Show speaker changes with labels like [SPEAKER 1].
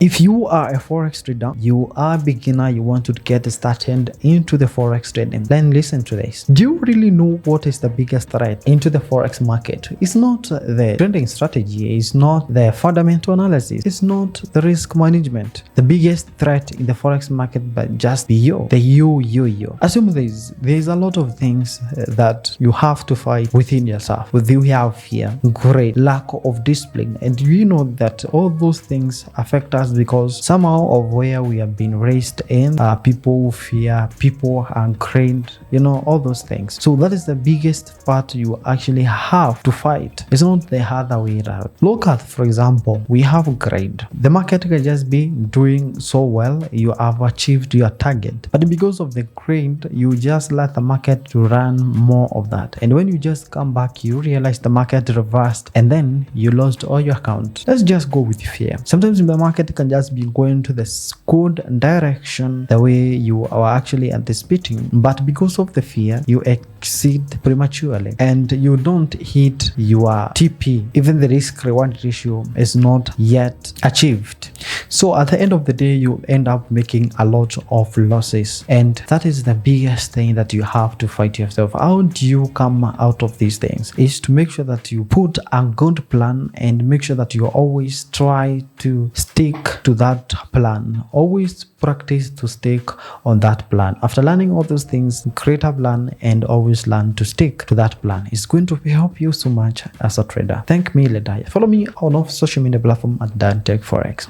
[SPEAKER 1] If you are a forex trader, you are a beginner, you want to get started into the forex trading, then listen to this. Do you really know what is the biggest threat into the forex market? It's not the trading strategy, it's not the fundamental analysis, it's not the risk management. The biggest threat in the forex market but just be you. Assume there's a lot of things that you have to fight within yourself. With you have fear, great lack of discipline, and you know that all those things affect us because somehow of where we have been raised in, people fear, people are great, all those things. So that is the biggest part you actually have to fight. It's not the other way around. Look at, for example, we have grade. The market can just be doing so well, you have achieved your target, but because of the grade, you just let the market to run more of that, and when you just come back, you realize the market reversed and then you lost all your account. Let's just go with fear. Sometimes the market can just be going to the good direction the way you are actually anticipating, but because of the fear, you exceed prematurely and you don't hit your TP. Even the risk reward ratio is not yet achieved. So at the end of the day, you end up making a lot of losses, and that is the biggest thing that you have to fight yourself. How do you come out of these things? Is to make sure that you put a good plan and make sure that you always try to stick to that plan. Always practice to stick on that plan. After learning all those things, create a plan and always learn to stick to that plan. It's going to help you so much as a trader. Thank me later. Follow me on all social media platforms at didnt Forex.